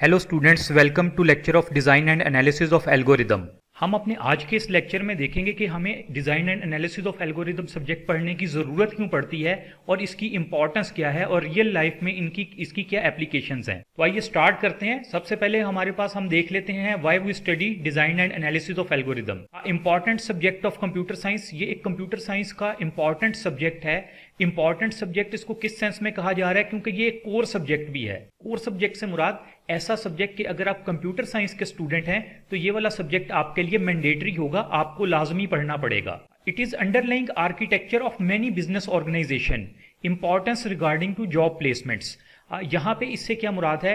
Hello students, welcome to lecture of design and analysis of algorithm. हम अपने आज के इस लेक्चर में देखेंगे कि हमें design and analysis of algorithm subject पढ़ने की ज़रूरत क्यों पड़ती है और इसकी इंपॉर्टेंस क्या है और रियल लाइफ में इसकी क्या एप्लीकेशंस हैं। तो आइए स्टार्ट करते हैं। सबसे पहले हमारे पास हम देख लेते हैं why we study design and analysis of algorithm. Important subject of computer science, ये एक कंप्यूटर साइंस का इंपॉर्टेंट सब्जेक्ट है। इंपॉर्टेंट सब्जेक्ट इसको किस सेंस में कहा जा रहा है, क्योंकि ये एक कोर सब्जेक्ट भी है। कोर सब्जेक्ट से मुराद ऐसा सब्जेक्ट कि अगर आप कंप्यूटर साइंस के स्टूडेंट हैं तो ये वाला सब्जेक्ट आपके लिए मैंडेटरी होगा, आपको लाजमी पढ़ना पड़ेगा। It is underlying architecture of many business organization, importance regarding to job placements. यहाँ पे इससे क्या मुराद है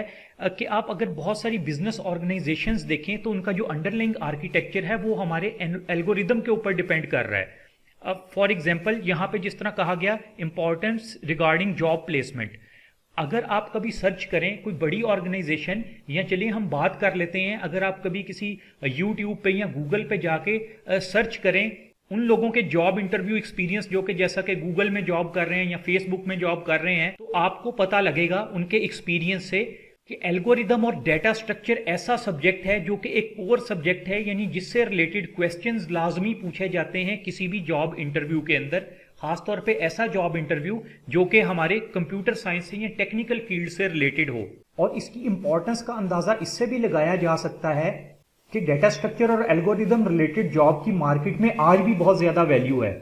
कि आप अगर बहुत सारी बिजनेस ऑर्गेनाइजेशंस देखें तो उनका जो अंडरलाइंग आर्किटेक्चर है वो हमारे एल्गोरिदम के ऊपर डिपेंड कर रहा है। अब फॉर एग्जाम्पल यहाँ पे जिस तरह कहा गया इंपॉर्टेंस रिगार्डिंग जॉब प्लेसमेंट, अगर आप कभी सर्च करें कोई बड़ी ऑर्गेनाइजेशन, या चलिए हम बात कर लेते हैं, अगर आप कभी किसी यूट्यूब पे या गूगल पे जाके सर्च करें उन लोगों के जॉब इंटरव्यू एक्सपीरियंस जो कि जैसा कि गूगल में जॉब कर रहे हैं या फेसबुक में जॉब कर रहे हैं, तो आपको पता लगेगा उनके एक्सपीरियंस से कि एल्गोरिदम और डेटा स्ट्रक्चर ऐसा सब्जेक्ट है जो कि एक कोर सब्जेक्ट है, यानी जिससे रिलेटेड क्वेश्चंस लाजमी पूछे जाते हैं किसी भी जॉब इंटरव्यू के अंदर, खासतौर पे ऐसा जॉब इंटरव्यू जो कि हमारे कंप्यूटर साइंस से या टेक्निकल फील्ड से रिलेटेड हो। और इसकी इंपॉर्टेंस का अंदाजा इससे भी लगाया जा सकता है कि डेटा स्ट्रक्चर और एल्गोरिदम रिलेटेड जॉब की मार्केट में आज भी बहुत ज्यादा वैल्यू है।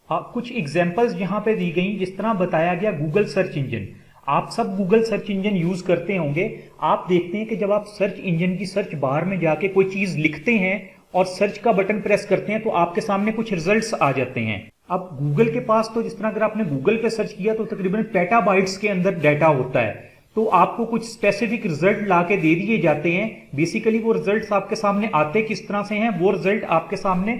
कुछ एग्जांपल्स यहाँ पे दी गई, जिस तरह बताया गया गूगल सर्च इंजन। आप सब गूगल सर्च इंजन यूज करते होंगे। आप देखते हैं कि जब आप सर्च इंजन की सर्च बार में जाके कोई चीज लिखते हैं और सर्च का बटन प्रेस करते हैं तो आपके सामने कुछ रिजल्ट्स आ जाते हैं। अब गूगल के पास तो जिस तरह अगर आपने गूगल पे सर्च किया तो तकरीबन पेटाबाइट्स के अंदर डाटा होता है, तो आपको कुछ स्पेसिफिक रिजल्ट ला के दे दिए जाते हैं। बेसिकली वो रिजल्ट्स आपके सामने आते किस तरह से हैं, वो रिजल्ट आपके सामने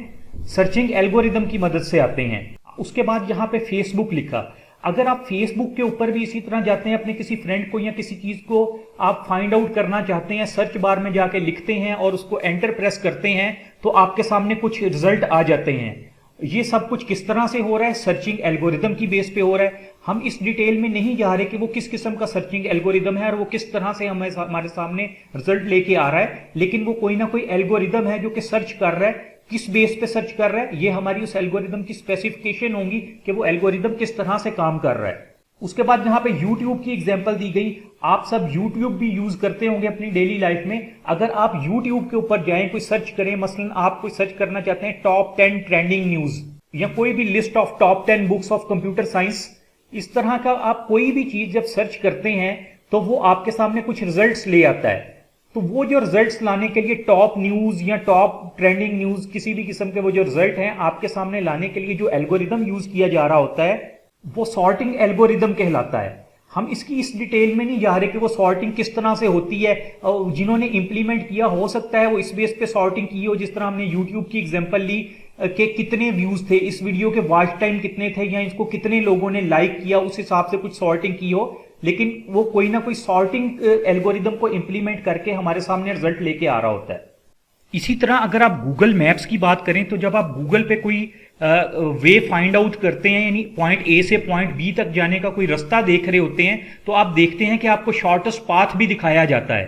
सर्चिंग एल्गोरिदम की मदद से आते हैं। उसके बाद यहाँ पे फेसबुक लिखा, अगर आप फेसबुक के ऊपर भी इसी तरह जाते हैं, अपने किसी फ्रेंड को या किसी चीज को आप फाइंड आउट करना चाहते हैं, सर्च बार में जाके लिखते हैं और उसको एंटर प्रेस करते हैं तो आपके सामने कुछ रिजल्ट आ जाते हैं। ये सब कुछ किस तरह से हो रहा है, सर्चिंग एल्गोरिदम की बेस पे हो रहा है। हम इस डिटेल में नहीं जा रहे कि वो किस किस्म का सर्चिंग एल्गोरिदम है और वो किस तरह से हमारे सामने रिजल्ट लेके आ रहा है, लेकिन वो कोई ना कोई एल्गोरिदम है जो कि सर्च कर रहा है। किस बेस पे सर्च कर रहा है, ये हमारी उस एल्गोरिदम की स्पेसिफिकेशन होगी कि वो एल्गोरिदम किस तरह से काम कर रहा है। उसके बाद यहाँ पे YouTube की एग्जांपल दी गई। आप सब YouTube भी यूज करते होंगे अपनी डेली लाइफ में। अगर आप YouTube के ऊपर जाएं, कोई सर्च करें, मसलन आप कोई सर्च करना चाहते हैं टॉप 10 ट्रेंडिंग न्यूज या कोई भी list of top 10 books of computer science, इस तरह का आप कोई भी चीज जब सर्च करते हैं तो वो आपके सामने कुछ रिजल्ट्स ले आता है। तो वो जो रिजल्ट्स लाने के लिए टॉप न्यूज या टॉप ट्रेंडिंग न्यूज किसी भी किस्म के वो जो रिजल्ट हैं आपके सामने लाने के लिए जो एल्गोरिदम यूज किया जा रहा होता है वो सॉर्टिंग एल्गोरिदम कहलाता है। हम इसकी इस डिटेल में नहीं जा रहे कि वो सॉर्टिंग किस तरह से होती है, और जिन्होंने इंप्लीमेंट किया हो सकता है वो इस बेस पे सॉर्टिंग की हो, जिस तरह हमने यूट्यूब की एग्जांपल ली कि कितने व्यूज थे, इस वीडियो के वॉच टाइम कितने थे, या इसको कितने लोगों ने लाइक किया, उस हिसाब से कुछ सॉर्टिंग की हो। लेकिन वो कोई ना कोई सॉर्टिंग एल्गोरिदम को इंप्लीमेंट करके हमारे सामने रिजल्ट लेके आ रहा होता है। इसी तरह अगर आप गूगल मैप्स की बात करें तो जब आप गूगल पे कोई वे फाइंड आउट करते हैं, यानी पॉइंट ए से पॉइंट बी तक जाने का कोई रास्ता देख रहे होते हैं, तो आप देखते हैं कि आपको शॉर्टेस्ट पाथ भी दिखाया जाता है।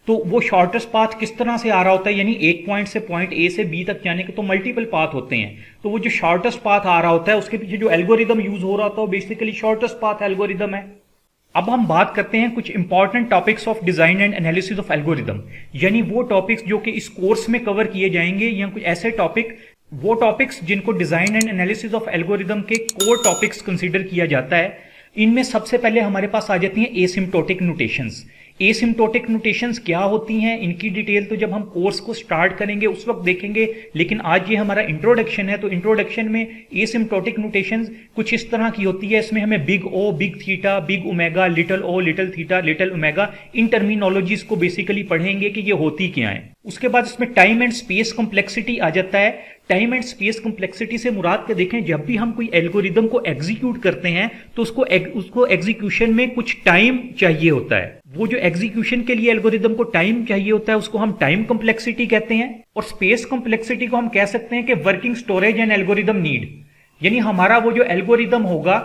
तो वो शॉर्टेस्ट पाथ किस तरह से आ रहा होता है, यानी एक पॉइंट से पॉइंट ए से बी तक जाने के तो मल्टीपल पाथ होते हैं, तो वो जो शॉर्टेस्ट पाथ आ रहा होता है उसके पीछे जो एल्गोरिदम यूज हो रहा होता है वो बेसिकली शॉर्टेस्ट पाथ एल्गोरिदम है। अब हम बात करते हैं कुछ important topics of design and analysis of algorithm, यानी वो टॉपिक्स जो कि इस कोर्स में कवर किए जाएंगे, या कुछ ऐसे वो टॉपिक्स जिनको design and analysis of algorithm के कोर टॉपिक्स कंसीडर किया जाता है। इनमें सबसे पहले हमारे पास आ जाती हैं एसिम्प्टोटिक नोटेशंस। एसिम्प्टोटिक नोटेशंस क्या होती हैं, इनकी डिटेल तो जब हम कोर्स को स्टार्ट करेंगे उस वक्त देखेंगे, लेकिन आज ये हमारा इंट्रोडक्शन है। तो इंट्रोडक्शन में एसिम्प्टोटिक नोटेशंस कुछ इस तरह की होती है। इसमें हमें big O, big theta, big omega, little O, little theta, little omega, इन टर्मिनोलॉजीज को बेसिकली पढ़ेंगे कि ये होती क्या है। उसके बाद इसमें टाइम एंड स्पेस कॉम्प्लेक्सिटी आ जाता है। टाइम एंड स्पेस कॉम्प्लेक्सिटी से मुराद के देखें, जब भी हम कोई एल्गोरिदम को एग्जीक्यूट करते हैं तो उसको एग्जीक्यूशन में कुछ टाइम चाहिए होता है। वो जो एग्जीक्यूशन के लिए एल्गोरिदम को टाइम चाहिए होता है उसको हम टाइम कॉम्प्लेक्सिटी कहते हैं। और स्पेस कॉम्प्लेक्सिटी को हम कह सकते हैं कि working storage and algorithm need, यानी हमारा वो जो एल्गोरिदम होगा,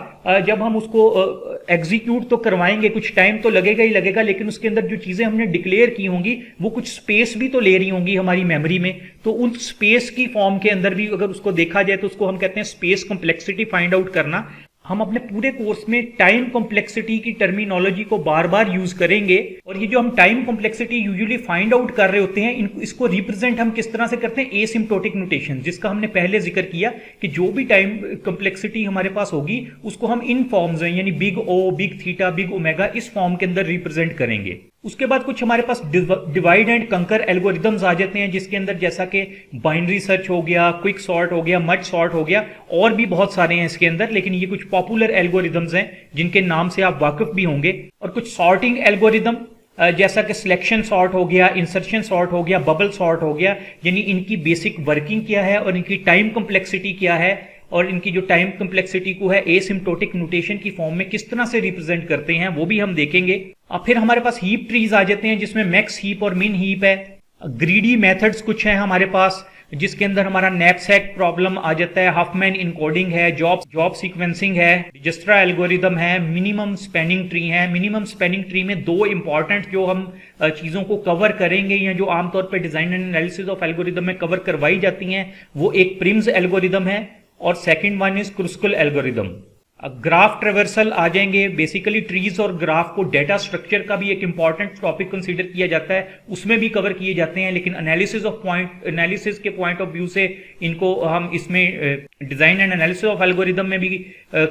जब हम उसको एग्जीक्यूट तो करवाएंगे, कुछ टाइम तो लगेगा ही लगेगा, लेकिन उसके अंदर जो चीजें हमने डिक्लेयर की होंगी वो कुछ स्पेस भी तो ले रही होंगी हमारी मेमोरी में। तो उन स्पेस की फॉर्म के अंदर भी अगर उसको देखा जाए तो उसको हम कहते हैं स्पेस कॉम्प्लेक्सिटी फाइंड आउट करना। हम अपने पूरे कोर्स में टाइम कॉम्प्लेक्सिटी की टर्मिनोलॉजी को बार बार यूज करेंगे, और ये जो हम time complexity usually find out कर रहे होते हैं, इसको रिप्रेजेंट हम किस तरह से करते हैं, एसिम्प्टोटिक नोटेशन, जिसका हमने पहले जिक्र किया कि जो भी टाइम कॉम्प्लेक्सिटी हमारे पास होगी उसको हम इन फॉर्म्स हैं, यानी big O, big theta, big omega, इस फॉर्म के अंदर रिप्रेजेंट करेंगे। उसके बाद कुछ हमारे पास डिवाइड एंड कंकर एल्गोरिदम्स आ जाते हैं, जिसके अंदर जैसा कि बाइनरी सर्च हो गया, क्विक सॉर्ट हो गया, मर्ज सॉर्ट हो गया, और भी बहुत सारे हैं इसके अंदर, लेकिन ये कुछ पॉपुलर एल्गोरिदम्स हैं जिनके नाम से आप वाकिफ भी होंगे। और कुछ सॉर्टिंग एल्गोरिदम जैसा कि सिलेक्शन सॉर्ट हो गया, इंसर्शन सॉर्ट हो गया, बबल सॉर्ट हो गया, यानी इनकी बेसिक वर्किंग क्या है और इनकी टाइम कॉम्प्लेक्सिटी क्या है, और इनकी जो टाइम कॉम्प्लेक्सिटी को है एसिम्प्टोटिक नोटेशन की फॉर्म में किस तरह से रिप्रेजेंट करते हैं, वो भी हम देखेंगे। अब फिर हमारे पास हीप ट्रीज आ जाते हैं, जिसमें मैक्स हीप और मिन हीप है। ग्रीडी मेथड्स कुछ हैं हमारे पास, जिसके अंदर हमारा नैपसैक प्रॉब्लम आ जाता है, हफमैन इनकोडिंग है, जॉब सीक्वेंसिंग है, डिजस्ट्रा एल्गोरिदम है, मिनिमम स्पैनिंग ट्री है। मिनिमम स्पैनिंग ट्री में दो इंपॉर्टेंट जो हम चीजों को कवर करेंगे, या जो आमतौर पर design and analysis of algorithm में कवर करवाई जाती हैं, वो एक प्रिम्स एल्गोरिदम है और second one is Kruskal algorithm. Graph traversal आ जाएंगे। बेसिकली ट्रीज और ग्राफ को डेटा स्ट्रक्चर का भी एक इंपॉर्टेंट टॉपिक कंसीडर किया जाता है, उसमें भी कवर किए जाते हैं, लेकिन एनालिसिस के पॉइंट ऑफ व्यू से इनको हम इसमें design and analysis of algorithm में भी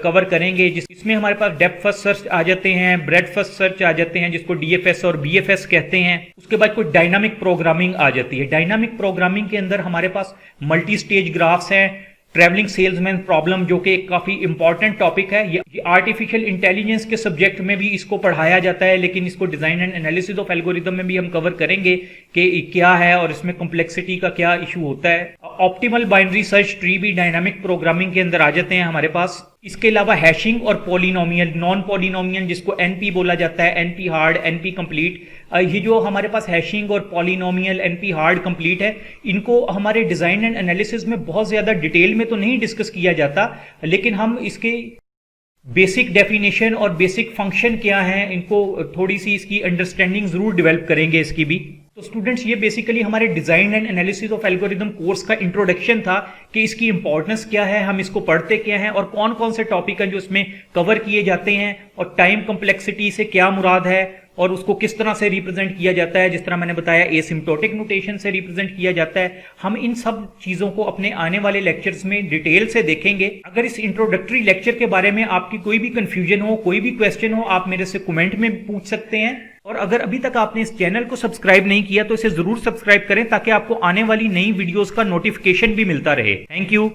कवर करेंगे, जिसमें हमारे पास डेप्थ फर्स्ट सर्च आ जाते हैं, ब्रेड फर्स्ट सर्च आ जाते हैं, जिसको डीएफएस और बीएफएस कहते हैं। उसके बाद कुछ डायनामिक प्रोग्रामिंग आ जाती है। डायनामिक प्रोग्रामिंग के अंदर हमारे पास मल्टी स्टेज ग्राफ्स हैं, ट्रैवलिंग सेल्समैन प्रॉब्लम, जो कि काफी इंपॉर्टेंट टॉपिक है। ये आर्टिफिशियल इंटेलिजेंस के सब्जेक्ट में भी इसको पढ़ाया जाता है, लेकिन इसको design and analysis of algorithm में भी हम कवर करेंगे कि क्या है और इसमें कॉम्प्लेक्सिटी का क्या इशू होता है। ऑप्टिमल बाइनरी सर्च ट्री भी डायनामिक प्रोग्रामिंग के अंदर आ जाते हैं हमारे पास। इसके अलावा हैशिंग और पॉलिनोमियल, नॉन पॉलिनोमियल, जिसको एनपी बोला जाता है, एनपी हार्ड, एनपी कंप्लीट, ये जो हमारे पास हैशिंग और पॉलिनोमियल, एनपी हार्ड, कंप्लीट है, इनको हमारे डिजाइन एंड एनालिसिस में बहुत ज्यादा डिटेल में तो नहीं डिस्कस किया जाता, लेकिन हम इसके बेसिक डेफिनेशन और बेसिक फंक्शन क्या है, इनको थोड़ी सी इसकी अंडरस्टैंडिंग जरूर डेवलप करेंगे इसकी भी। तो स्टूडेंट्स, ये बेसिकली हमारे design and analysis of algorithm course का इंट्रोडक्शन था कि इसकी इंपॉर्टेंस क्या है, हम इसको पढ़ते क्या हैं, और कौन कौन से टॉपिक हैं जो इसमें कवर किए जाते हैं, और टाइम कॉम्प्लेक्सिटी से क्या मुराद है, और उसको किस तरह से रिप्रेजेंट किया जाता है। जिस तरह मैंने बताया, एसिम्प्टोटिक नोटेशन से रिप्रेजेंट किया जाता है। हम इन सब चीजों को अपने आने वाले लेक्चर्स में डिटेल से देखेंगे। अगर इस इंट्रोडक्टरी लेक्चर के बारे में आपकी कोई भी कंफ्यूजन हो, कोई भी क्वेश्चन हो, आप मेरे से कमेंट में पूछ सकते हैं। और अगर अभी तक आपने इस चैनल को सब्सक्राइब नहीं किया तो इसे जरूर सब्सक्राइब करें, ताकि आपको आने वाली नई वीडियोस का नोटिफिकेशन भी मिलता रहे। Thank you.